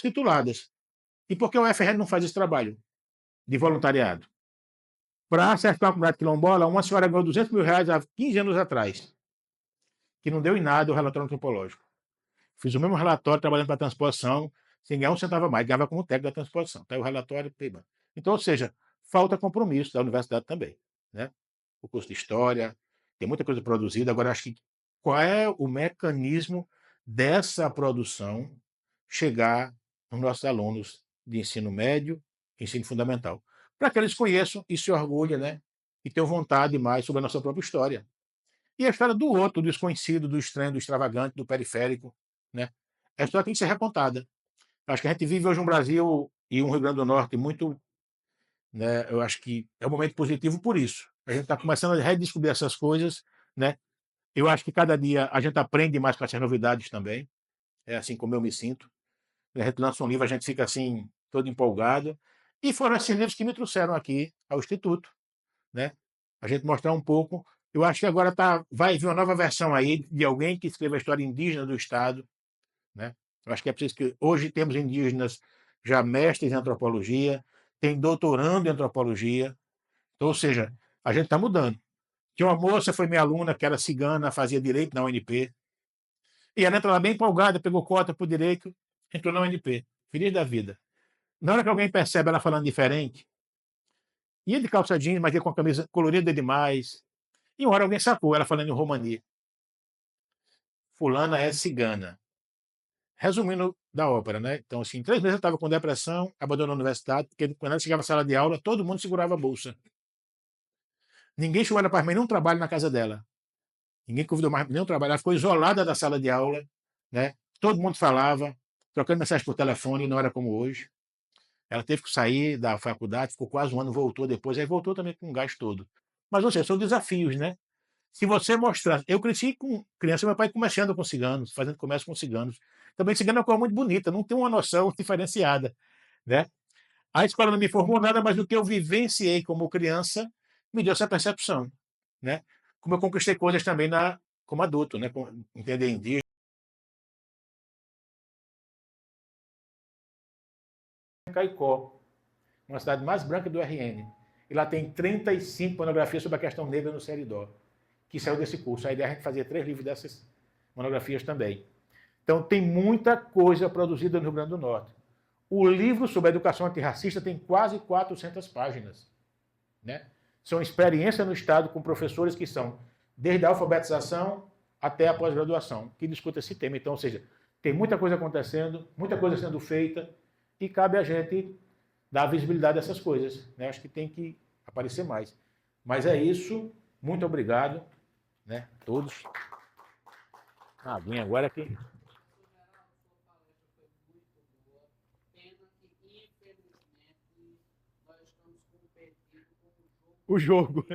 tituladas. E por que o UFRN não faz esse trabalho de voluntariado? Para acertar a comunidade quilombola, uma senhora ganhou R$ 200.000 há 15 anos atrás, que não deu em nada o relatório antropológico. Fiz o mesmo relatório trabalhando para a transposição, sem ganhar um centavo a mais, ganhava como técnico da transposição. Tá aí o relatório. Então, ou seja, falta compromisso da universidade também. Né? O curso de História, tem muita coisa produzida. Agora, acho que qual é o mecanismo dessa produção chegar nos nossos alunos de ensino médio, ensino fundamental? Para que eles conheçam e se orgulhem, né? E tenham vontade mais sobre a nossa própria história. E a história do outro, do desconhecido, do estranho, do extravagante, do periférico, né? A história tem que ser recontada. Acho que a gente vive hoje um Brasil e um Rio Grande do Norte muito, né? Eu acho que é um momento positivo por isso. A gente está começando a redescobrir essas coisas, né? Eu acho que cada dia a gente aprende mais com essas novidades também. É assim como eu me sinto. A gente lança um livro, a gente fica assim, todo empolgado. E foram esses livros que me trouxeram aqui ao Instituto, né? A gente mostrar um pouco. Eu acho que agora vai vir uma nova versão aí de alguém que escreva a história indígena do Estado, né? Eu acho que é preciso que hoje temos indígenas já mestres em antropologia, tem doutorando em antropologia, então, ou seja, a gente está mudando. Tinha uma moça, foi minha aluna, que era cigana, fazia direito na UNP, e ela entrou lá bem empolgada, pegou cota por direito, entrou na UNP, feliz da vida. Na hora que alguém percebe ela falando diferente, ia de calça jeans, mas ia com a camisa colorida demais, e uma hora alguém sacou ela falando em romani. Fulana é cigana. Resumindo da ópera, né? Então, assim, em 3 meses eu estava com depressão, abandonou a universidade, porque quando ela chegava à sala de aula, todo mundo segurava a bolsa. Ninguém chamou ela para mais nenhum trabalho na casa dela. Ninguém convidou mais nenhum trabalho. Ela ficou isolada da sala de aula, né? Todo mundo falava, trocando mensagem por telefone, não era como hoje. Ela teve que sair da faculdade, ficou quase um ano, voltou depois, aí voltou também com o gás todo. Mas, ou seja, são desafios, né? Se você mostrar. Eu cresci com criança, meu pai comerciando com ciganos, fazendo comércio com ciganos. Também cigano é uma coisa muito bonita, não tem uma noção diferenciada, né? A escola não me formou nada, mas do que eu vivenciei como criança, me deu essa percepção, né? Como eu conquistei coisas também como adulto, né? Entender indígena, Caicó, uma cidade mais branca do RN. E lá tem 35 monografias sobre a questão negra no Seridó, que saiu desse curso. A ideia é a gente fazer 3 livros dessas monografias também. Então, tem muita coisa produzida no Rio Grande do Norte. O livro sobre a educação antirracista tem quase 400 páginas. Né? São experiências no Estado com professores que são desde a alfabetização até a pós-graduação, que discutem esse tema. Então, ou seja, tem muita coisa acontecendo, muita coisa sendo feita, e cabe a gente dar visibilidade a essas coisas. Né? Acho que tem que aparecer mais. Mas é isso. Muito obrigado, né? Todos. A aguinha agora que o jogo.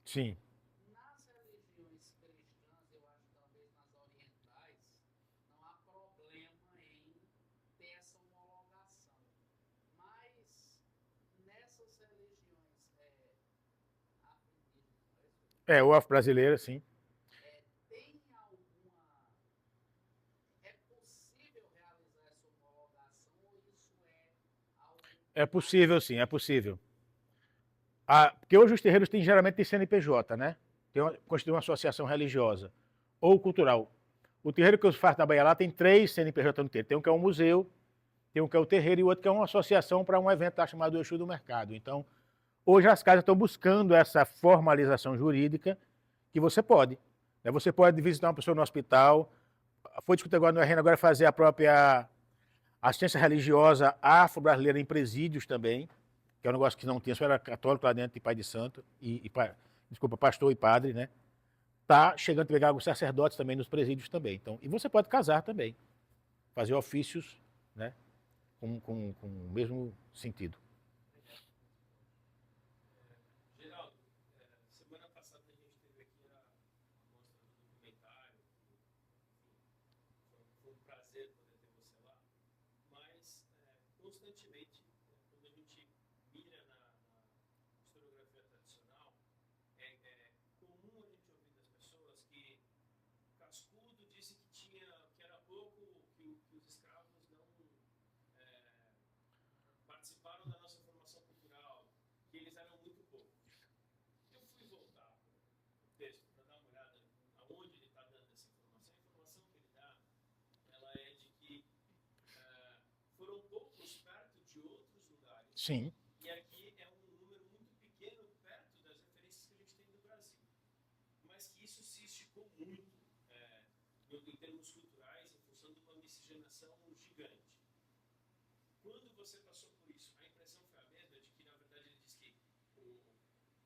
Sim. É, o off brasileiro, sim. É possível, sim, é possível. Porque hoje os terreiros têm, geralmente têm CNPJ, né? Constitui uma associação religiosa ou cultural. O terreiro que eu faço na Bahia lá tem 3 CNPJ no terreiro. Tem um que é um museu, tem um que é o terreiro e o outro que é uma associação para um evento lá chamado Exu do Mercado. Então, hoje as casas estão buscando essa formalização jurídica que você pode. Né? Você pode visitar uma pessoa no hospital. Foi discutido agora no RN, agora fazer a própria assistência religiosa afro-brasileira em presídios também, que é um negócio que não tinha, só era católico lá dentro, e pai de santo, desculpa, pastor e padre, né? Tá chegando a pegar alguns sacerdotes também nos presídios também. Então, e você pode casar também, fazer ofícios, né? Com o mesmo sentido. participaram da nossa formação cultural, que eles eram muito poucos. Eu fui voltar para o texto para dar uma olhada aonde ele está dando essa informação. A informação que ele dá, ela é de que foram poucos perto de outros lugares. Sim. E aqui é um número muito pequeno perto das referências que a gente tem do Brasil. Mas que isso se esticou muito em termos culturais, em função de uma miscigenação gigante. Quando você passou por isso, a impressão foi a mesma de que, na verdade, ele diz que,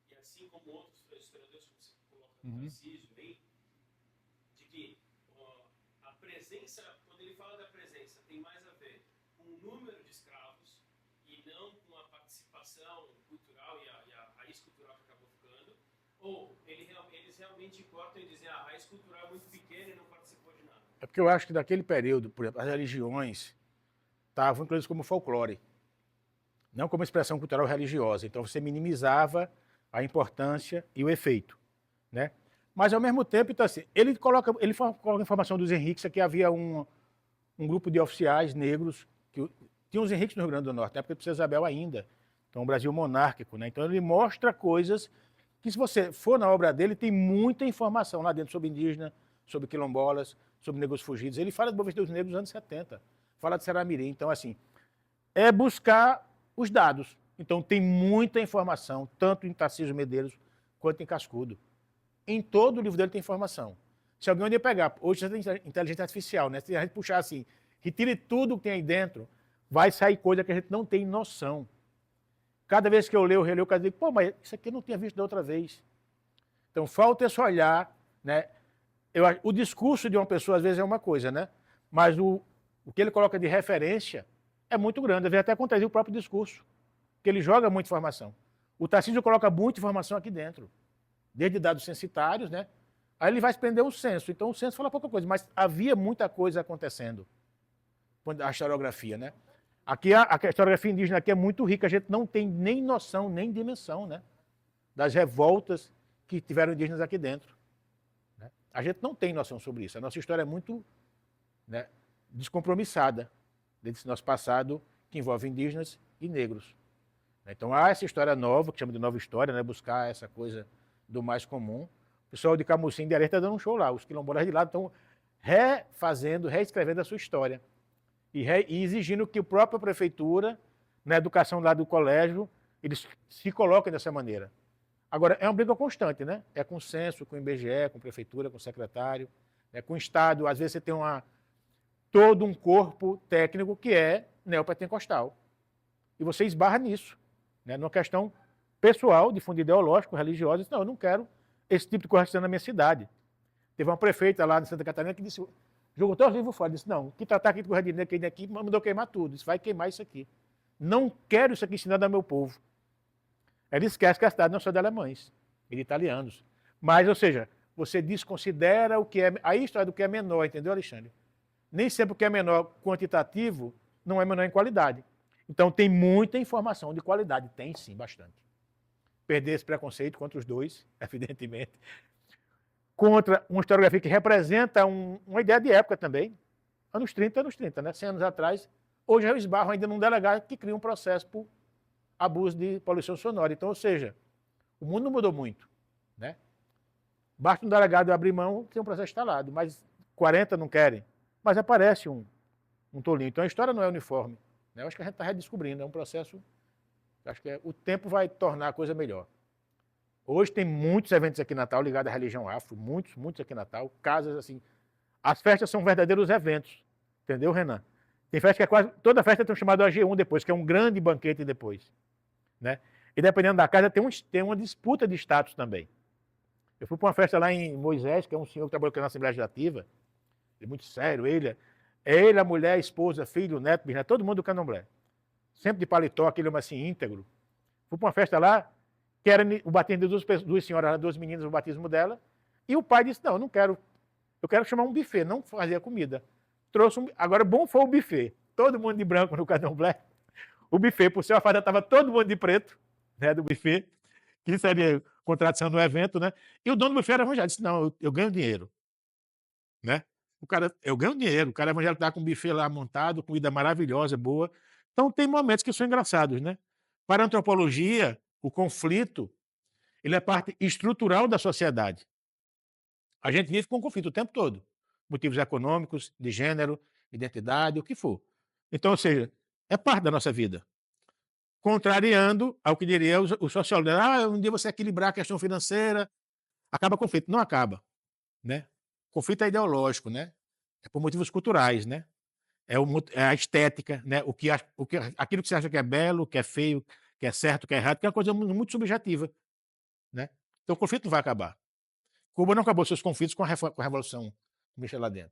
e assim como outros historiadores, como você coloca no Tarcísio aí, de que a presença, quando ele fala da presença, tem mais a ver com o número de escravos e não com a participação cultural e a raiz cultural que acabou ficando, ou eles realmente importam e dizem a raiz cultural é muito pequena e não participou de nada. É porque eu acho que naquele período, por exemplo, as religiões estavam incluídas como folclore, não como expressão cultural religiosa. Então você minimizava a importância e o efeito, né? Mas ao mesmo tempo, então, assim, ele coloca a informação dos Henriques, que havia um grupo de oficiais negros, que tinha os Henriques no Rio Grande do Norte, na época de Princesa Isabel ainda. Então, o Brasil monárquico, né? Então ele mostra coisas que, se você for na obra dele, tem muita informação lá dentro sobre indígena, sobre quilombolas, sobre negros fugidos. Ele fala do movimento dos negros dos anos 70, fala de Seramirim. Então, assim, é buscar os dados. Então, tem muita informação, tanto em Tarcísio Medeiros quanto em Cascudo. Em todo o livro dele tem informação. Se alguém ia pegar, hoje já tem inteligência artificial, né? Se a gente puxar assim, retire tudo que tem aí dentro, vai sair coisa que a gente não tem noção. Cada vez que eu leio, releio, eu digo, pô, mas isso aqui eu não tinha visto da outra vez. Então, falta esse olhar, né? O discurso de uma pessoa, às vezes, é uma coisa, né? Mas o que ele coloca de referência é muito grande. Às vezes até contradiz o próprio discurso, porque ele joga muita informação. O Tarcísio coloca muita informação aqui dentro, desde dados censitários, né? Aí ele vai prender o censo. Então o censo fala pouca coisa, mas havia muita coisa acontecendo. A historiografia, né? Aqui a historiografia indígena aqui é muito rica, a gente não tem nem noção, nem dimensão, né? Das revoltas que tiveram indígenas aqui dentro. Né? A gente não tem noção sobre isso. A nossa história é muito, né, descompromissada desse nosso passado que envolve indígenas e negros. Então há essa história nova, que chama de nova história, né? Buscar essa coisa do mais comum. O pessoal de Camusim de Areia está dando um show lá. Os quilombolas de lá estão reescrevendo a sua história. E exigindo que a própria prefeitura, na educação lá do colégio, eles se coloquem dessa maneira. Agora, é uma briga constante, né? É com o censo, com o IBGE, com a prefeitura, com o secretário, com o Estado. Às vezes você tem todo um corpo técnico que é neopentecostal. E você esbarra nisso, né? Numa questão pessoal, de fundo ideológico, religioso. Não, eu não quero esse tipo de coisa na minha cidade. Teve uma prefeita lá em Santa Catarina que disse, jogou todos os livros fora, disse, não, que tratar aqui de coisa de dinheiro aqui, mandou queimar tudo, disse, vai queimar isso aqui. Não quero isso aqui ensinado ao meu povo. Ele esquece que a cidade não é só de alemães, e de italianos. Mas, ou seja, você desconsidera o que é, a história do que é menor, entendeu, Alexandre? Nem sempre o que é menor quantitativo não é menor em qualidade. Então tem muita informação de qualidade, tem sim, bastante. Perder esse preconceito contra os dois, evidentemente. Contra uma historiografia que representa uma ideia de época também. Anos 30, né? 100 anos atrás. Hoje eu esbarro ainda num delegado que cria um processo por abuso de poluição sonora. Então, ou seja, o mundo não mudou muito, né? Basta um delegado abrir mão, tem um processo instalado, mas 40 não querem. Mas aparece um tolinho. Então a história não é uniforme. Né? Eu acho que a gente está redescobrindo, é um processo. Acho que o tempo vai tornar a coisa melhor. Hoje tem muitos eventos aqui em Natal ligados à religião afro, muitos aqui em Natal, casas assim. As festas são verdadeiros eventos, entendeu, Renan? Tem festa que é quase, toda festa tem um chamado AG1 depois, que é um grande banquete depois, né? E dependendo da casa tem uma disputa de status também. Eu fui para uma festa lá em Moisés, que é um senhor que trabalhou aqui na Assembleia Legislativa, ele é muito sério, ele, a mulher, a esposa, filho, neto, bisneto, todo mundo do candomblé. Sempre de paletó, aquele homem assim, íntegro. Fui para uma festa lá, que era o batismo de duas senhoras, duas meninas, o batismo dela, e o pai disse, não, eu não quero, eu quero chamar um buffet, não fazer a comida. Trouxe agora bom foi o buffet, todo mundo de branco no candomblé, o buffet, por ser uma fada, estava todo mundo de preto, né, do buffet, que seria contradição do evento, né, e o dono do buffet era evangélico, disse, não, eu ganho dinheiro, né, eu ganho dinheiro, o cara evangélico está com o buffet lá montado, comida maravilhosa, boa, Então tem momentos que são engraçados, né? Para a antropologia, o conflito, ele é parte estrutural da sociedade. A gente vive com conflito o tempo todo. Motivos econômicos, de gênero, identidade, o que for. Então, ou seja, é parte da nossa vida. Contrariando ao que diria o sociólogo, um dia você equilibrar a questão financeira, acaba o conflito. Não acaba, né? O conflito é ideológico, né? É por motivos culturais, né? É a estética, né? Aquilo que você acha que é belo, que é feio, que é certo, que é errado, que é uma coisa muito subjetiva, né? Então o conflito não vai acabar. Cuba não acabou seus conflitos com a Revolução Comunista lá dentro.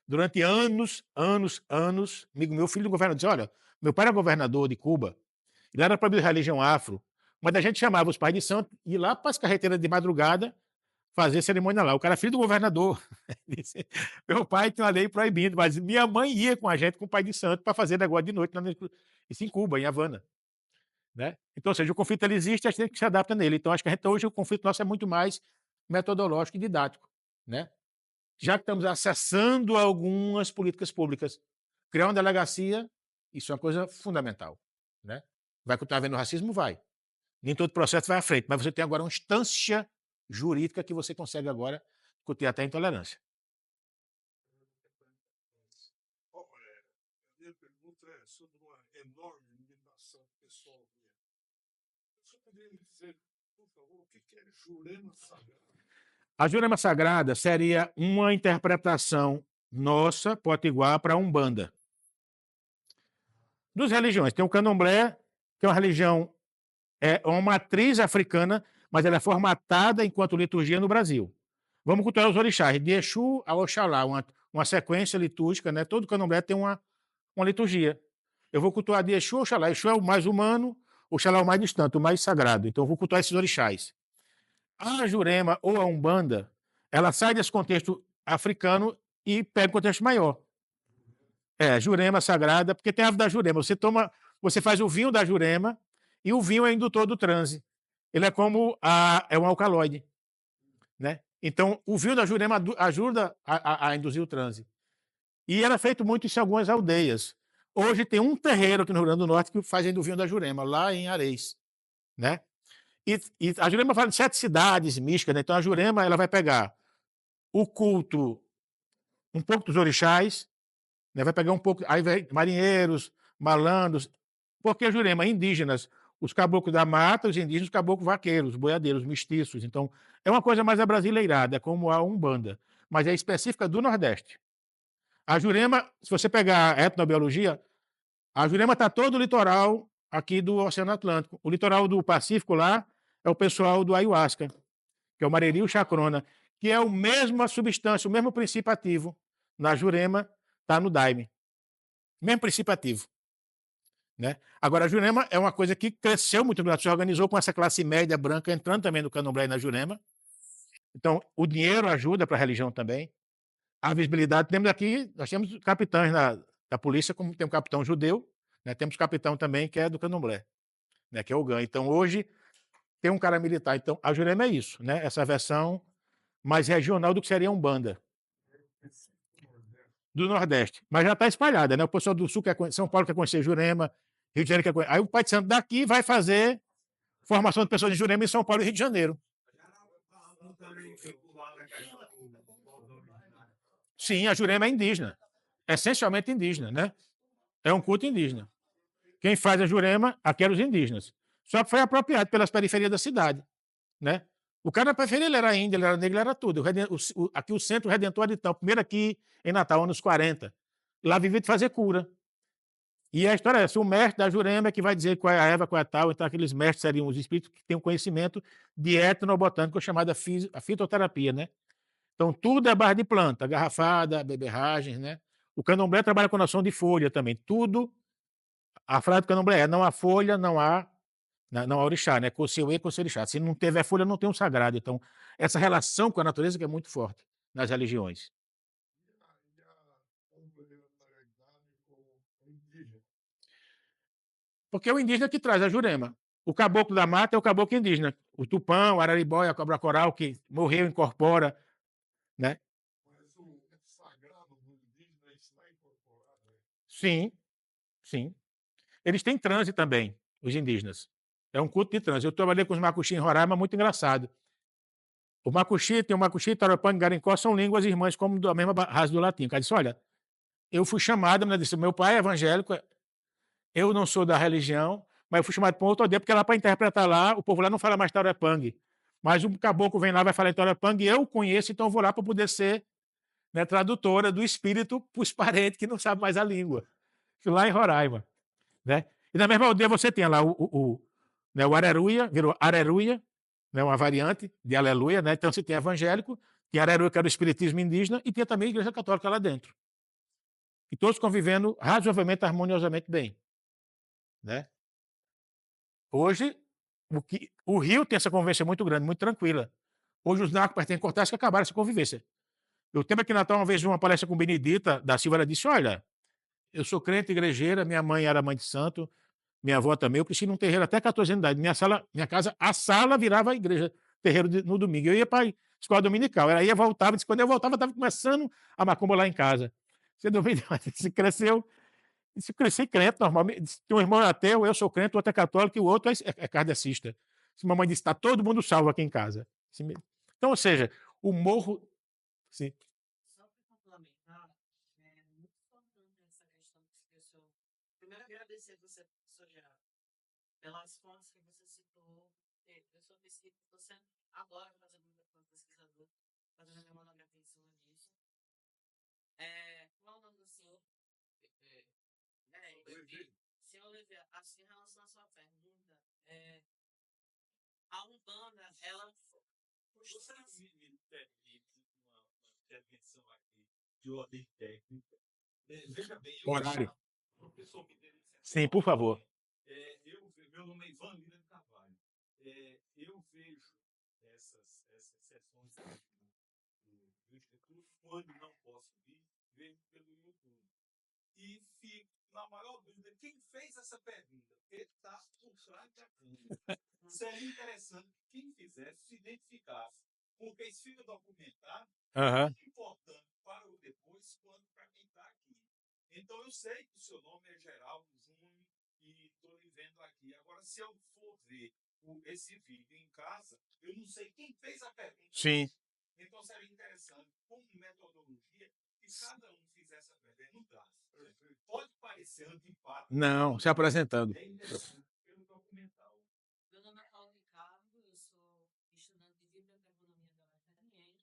Durante anos, amigo meu, filho do governador, disse: olha, meu pai era governador de Cuba, ele era proibido de religião afro, mas a gente chamava os pais de santo e ir lá para as carreteiras de madrugada fazer cerimônia lá. O cara é filho do governador. Meu pai tem uma lei proibindo, mas minha mãe ia com a gente, com o pai de santo, para fazer negócio de noite, isso em Cuba, em Havana. Né? Então, ou seja, o conflito ele existe, a gente tem que se adapta nele. Então, acho que hoje o conflito nosso é muito mais metodológico e didático. Né? Já que estamos acessando algumas políticas públicas, criar uma delegacia, isso é uma coisa fundamental. Né? Vai continuar havendo racismo? Vai. Nem todo processo vai à frente, mas você tem agora uma instância jurídica que você consegue agora discutir até a intolerância. Bom, a minha pergunta é sobre uma enorme limitação pessoal minha. Você poderia me dizer, por favor, o que é Jurema Sagrada? A Jurema Sagrada seria uma interpretação nossa, potiguar, para a Umbanda. Dos religiões, tem o Candomblé, que é uma religião, é uma matriz africana, mas ela é formatada enquanto liturgia no Brasil. Vamos cultuar os orixás, de Exu a Oxalá, uma sequência litúrgica, né? Todo candomblé tem uma liturgia. Eu vou cultuar de Exu a Oxalá. Exu é o mais humano, Oxalá é o mais distante, o mais sagrado. Então eu vou cultuar esses orixás. A Jurema ou a Umbanda, ela sai desse contexto africano e pega um contexto maior. Jurema sagrada, porque tem a ave da Jurema. Você faz o vinho da Jurema e o vinho é indutor do transe. Ele é como é um alcaloide, né? Então, o vinho da Jurema ajuda a induzir o transe. E era feito muito isso em algumas aldeias. Hoje tem um terreiro aqui no Rio Grande do Norte que faz ainda o vinho da Jurema, lá em Areis, né? E a Jurema fala de 7 cidades místicas, né? Então a Jurema ela vai pegar o culto, um pouco dos orixás, né? Vai pegar um pouco, aí vai marinheiros, malandros, porque a Jurema, indígenas, os caboclos da mata, os indígenas, os caboclos vaqueiros, boiadeiros, mestiços. Então, é uma coisa mais abrasileirada, como a Umbanda, mas é específica do Nordeste. A Jurema, se você pegar a etnobiologia, a Jurema está todo o litoral aqui do Oceano Atlântico. O litoral do Pacífico lá é o pessoal do Ayahuasca, que é o Mariri Chacrona, que é a mesma substância, o mesmo princípio ativo. Na Jurema, está no Daime. Mesmo princípio ativo. Né? Agora, a Jurema é uma coisa que cresceu muito, se organizou com essa classe média branca entrando também no Candomblé e na Jurema. Então, o dinheiro ajuda para a religião também. A visibilidade, nós temos capitães da polícia, como tem um capitão judeu, né? Temos capitão também que é do Candomblé, né? Que é o GAN. Então, hoje, tem um cara militar. Então, a Jurema é isso, né? Essa versão mais regional do que seria a Umbanda. Do Nordeste. Mas já está espalhada, né? O pessoal do Sul quer conhecer, São Paulo quer conhecer Jurema, Rio de Janeiro quer conhecer. Aí o Pai de Santo daqui vai fazer formação de pessoas de Jurema em São Paulo e Rio de Janeiro. Sim, a Jurema é indígena. Essencialmente indígena, né? É um culto indígena. Quem faz a Jurema, aqui eram os indígenas. Só que foi apropriado pelas periferias da cidade, né? O cara na periferia ele era índio, ele era negro, ele era tudo. Aqui o Centro Redentor Aditão, primeiro aqui em Natal, anos 40. Lá vivia de fazer cura. E a história é essa: o mestre da Jurema é que vai dizer qual é a erva, qual é a tal. Então, aqueles mestres seriam os espíritos que têm um conhecimento de etnobotânico chamada a fitoterapia, né? Então, tudo é base de planta, garrafada, beberragens, né? O candomblé trabalha com noção de folha também. Tudo, a frase do candomblé é: não há folha, não há orixá, né? Coceuê, orixá. Se não tiver folha, não tem um sagrado. Então, essa relação com a natureza que é muito forte nas religiões. Porque é o indígena que traz a Jurema. O caboclo da mata é o caboclo indígena. O tupã, o araribóia, a cobra coral, que morreu, incorpora, né? Mas o sagrado do indígena está incorporado. Sim, sim. Eles têm transe também, os indígenas. É um culto de transe. Eu trabalhei com os Macuxi em Roraima, muito engraçado. O Macuxi, tem o Macuxi, Taropang e Garincó, são línguas irmãs, como da mesma raça do latim. O cara disse, olha, eu fui chamado, a mulher disse, meu pai é evangélico, eu não sou da religião, mas eu fui chamado para um outro aldeia, porque lá para interpretar lá, o povo lá não fala mais Taropang. Mas o caboclo vem lá, vai falar em Taropang, e eu conheço, então eu vou lá para poder ser, né, tradutora do espírito para os parentes que não sabem mais a língua. Lá em Roraima. Né? E na mesma aldeia você tem lá né, o Areruia, virou Areruia, né, uma variante de Aleluia, né? Então você tem evangélico, tem Areruia, que era o espiritismo indígena, e tem também a igreja católica lá dentro. E todos convivendo razoavelmente, harmoniosamente bem. Né? Hoje, o Rio tem essa convivência muito grande, muito tranquila. Hoje os narcos têm cortados que acabaram essa convivência. Eu tenho aqui em Natal, uma vez, uma palestra com Benedita da Silva, ela disse, olha, eu sou crente igrejeira, minha mãe era mãe de santo, minha avó também, eu cresci num terreiro até 14 anos de idade. Minha casa, a sala virava a igreja, terreiro no domingo. Eu ia para a escola dominical. Ela ia, voltava, disse, quando eu voltava, estava começando a macumba lá em casa. Você duvida? Se cresceu, se cresci crente, normalmente. Tem um irmão ateu, eu sou crente, o outro é católico e o outro é kardecista. Mamãe disse, está todo mundo salvo aqui em casa. Então, ou seja, o morro. Sim. Só para complementar, é muito importante essa questão que você deixou. Primeiro, agradecer você, professor Geraldo, pelas fontes que você citou. Eu sou pesquisador, estou sendo agora fazendo uma pesquisador, fazendo minha monografia em cima disso. Qual o nome do senhor? Senhor Levi, assim, em relação à sua pergunta, a Umbanda, ela Você me permite uma intervenção aqui de ordem técnica. Veja bem, Horário. Professor, me dê licença. Sim, por favor. Meu nome é Ivan Lira de Carvalho. Eu vejo essas sessões do Instituto, quando não posso vir, vejo pelo YouTube. E fico na maior dúvida, quem fez essa pergunta? Porque está por trás da câmera. Seria interessante que quem fizesse se identificasse, porque isso fica documentado, Uhum. importante para o depois, quanto para quem está aqui. Então, eu sei que o seu nome é Geraldo Júnior e estou lhe vendo aqui. Agora, se eu for ver esse vídeo em casa, eu não sei quem fez a pergunta. Sim. Então, seria interessante, como metodologia, que cada um fizesse a pergunta. Pode parecer antipático. Não, se apresentando. É interessante pelo documental. Meu nome é Paulo Ricardo, eu sou estudante de biblioteconomia da UFRN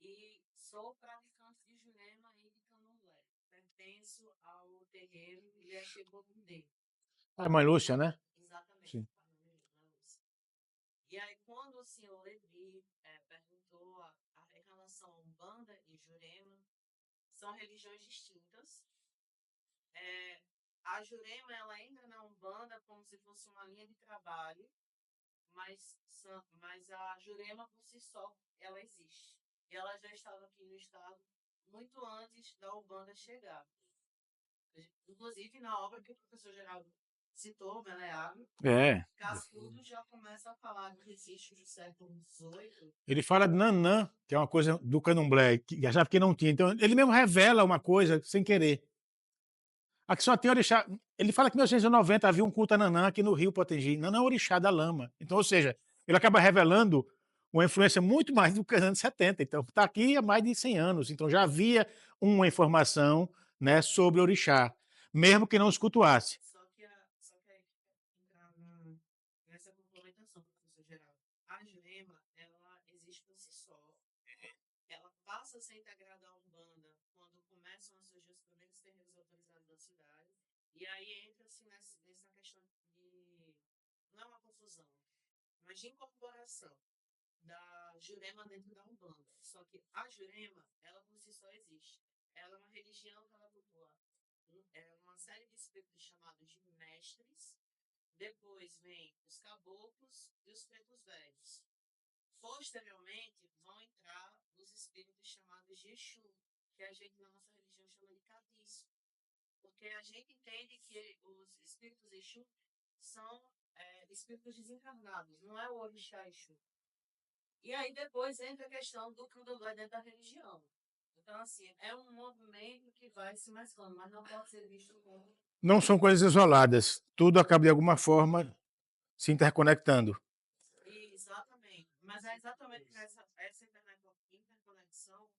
e sou praticante de Jurema e de Candomblé. Pertenço ao terreiro Ilhachebodundê. A mãe Lúcia, né? Exatamente. Sim. E aí, quando o senhor Levi perguntou em relação a Umbanda e Jurema, são religiões distintas. A Jurema, ela entra na Umbanda como se fosse uma linha de trabalho, mas a Jurema, por si só, ela existe. E ela já estava aqui no estado muito antes da Umbanda chegar. Inclusive, na obra que o professor Geraldo citou, Meleagro, Cascudo já começa a falar de registros do século XVIII. Ele fala de Nanã, que é uma coisa do candomblé, que achava que não tinha. Então, ele mesmo revela uma coisa sem querer. Aqui só tem orixá. Ele fala que em 1990 havia um culto a Nanã aqui no Rio Potengi. Nanã é orixá da lama. Então, ou seja, ele acaba revelando uma influência muito mais do que nos anos 70. Então, está aqui há mais de 100 anos. Então, já havia uma informação, né, sobre orixá, mesmo que não os cultuasse. Só que aí entrar nessa complementação, professor Geraldo. A Jurema, ela existe por si só. Ela passa a ser integrada à Umbanda quando começam a surgir os primeiros terreiros autorizados da cidade. E aí entra-se nessa questão de... Não é uma confusão, mas de incorporação da Jurema dentro da Umbanda. Só que a Jurema, ela por si só existe. Ela é uma religião que ela cultua uma série de espíritos chamados de mestres. Depois vem os caboclos e os pretos velhos. Posteriormente, vão entrar os espíritos chamados de Exu, que a gente na nossa religião chama de catiço. Porque a gente entende que os espíritos Exu são espíritos desencarnados, não é o orixá Exu. E aí depois entra a questão do candomblé dentro da religião. Então, assim, é um movimento que vai se mesclando, mas não pode ser visto como Não são coisas isoladas. Tudo acaba de alguma forma se interconectando. Exatamente. Mas é exatamente essa interconexão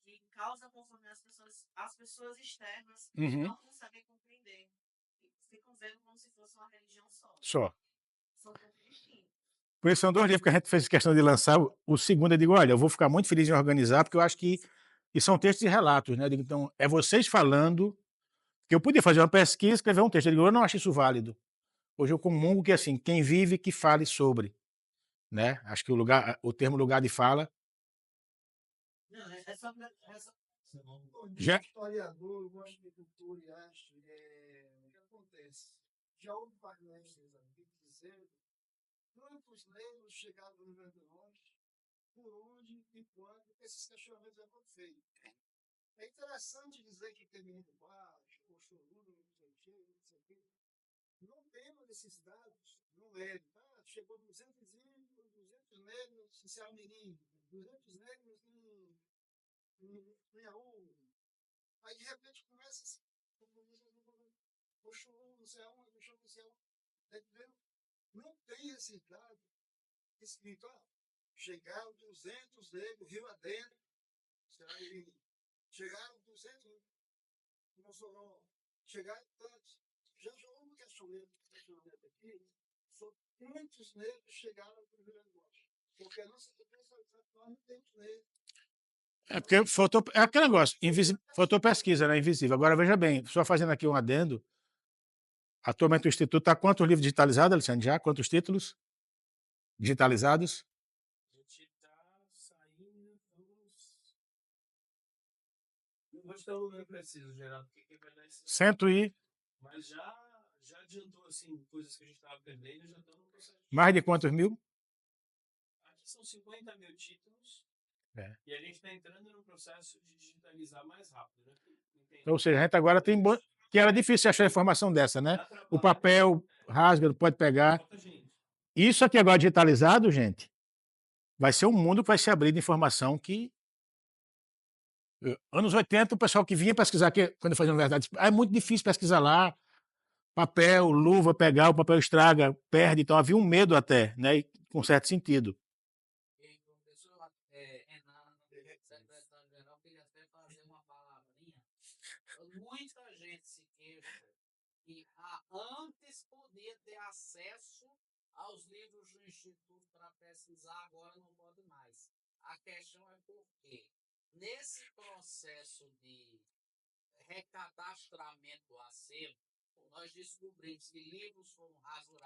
que causa confusão as pessoas externas Uhum. não conseguem compreender. E ficam vendo como se fosse uma religião só. Só. São pouco distintos. Por isso são 2 livros que a gente fez questão de lançar. O segundo eu digo: "Olha, eu vou ficar muito feliz em organizar", porque eu acho que e são textos e relatos, né, eu digo: "Então, é vocês falando", que eu podia fazer uma pesquisa e escrever um texto, eu digo: "Eu não acho isso válido". Hoje eu comungo que, assim, quem vive que fale sobre, né, acho que o termo lugar de fala Não, essa já Historiador, eu gosto de cultura e arte. O que acontece? Já houve parlamentares aqui dizendo quantos negros chegaram no Rio Grande do Norte, por onde e quando esses questionamentos eram feitos. É interessante dizer que tem menino baixo, ou chorudo, não sei o quê, não sei o quê. Não temos esses dados, não é. Chegou 200 índios, 200 negros em Ceará-Mirim, 200 negros em Iaú. Aí de repente começa assim, o churro não sei aonde, o churro não sei aonde. Entendeu? Não tem esse dado escrito, chegaram 200 negros, Rio Adentro, Ceará-Mirim. Chegaram 200 no Mossoró, chegaram tantos. Já houve um questionamento aqui sobre quantos negros chegaram no Rio Grande do Norte. Porque a nossa defesa nós não temos negros. é porque faltou é aquele negócio, faltou pesquisa, né, invisível. Agora veja bem, só fazendo aqui um adendo, atualmente o instituto está quantos livros digitalizados, Alexandre, já? Quantos títulos digitalizados? A gente tá saindo dos. Não vou te dar o número preciso, Geraldo, porque vai dar esse. 100 e Mas já adiantou, assim, coisas que a gente estava perdendo, já estão no processo. mais de quantos mil? Aqui são 50 mil títulos. É. E a gente está entrando no processo de digitalizar mais rápido, né? Ou seja, a gente agora tem que era difícil achar informação dessa, né? O papel rasga, pode pegar. Falta gente. Isso aqui agora digitalizado, gente, vai ser um mundo que vai se abrir de informação que anos 80 o pessoal que vinha pesquisar aqui, quando eu fazia universidade, é muito difícil pesquisar lá, papel, luva, pegar, o papel estraga, perde, então havia um medo até, né, e com certo sentido. E professor Renan, secretário-geral, queria até fazer uma palavrinha. Muita gente se queixa que antes podia ter acesso aos livros do Instituto para pesquisar, agora não pode mais. A questão é por quê? Nesse processo de recadastramento do acervo, nós descobrimos que livros foram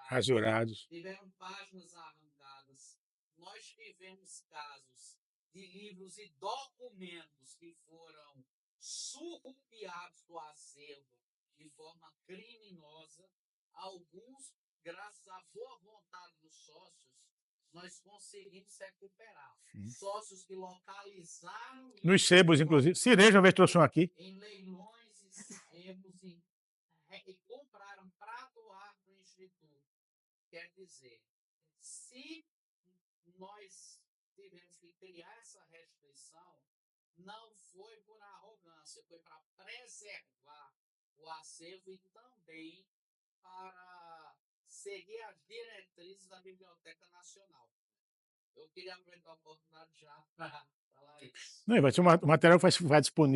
Rasurados. tiveram páginas arrancadas. Nós tivemos casos de livros e documentos que foram surrupiados do acervo de forma criminosa. Alguns, graças à boa vontade dos sócios, nós conseguimos recuperar. Sócios que localizaram Nos sebos, inclusive. Cireja, uma vez trouxe um aqui. em leilões e sebos e compraram para doar para o Instituto. Quer dizer, se nós tivemos que criar essa restrição, não foi por arrogância, foi para preservar o acervo e também para seguir as diretrizes da Biblioteca Nacional. Eu queria aproveitar a oportunidade já para falar isso. Não, vai ser um material que vai disponível.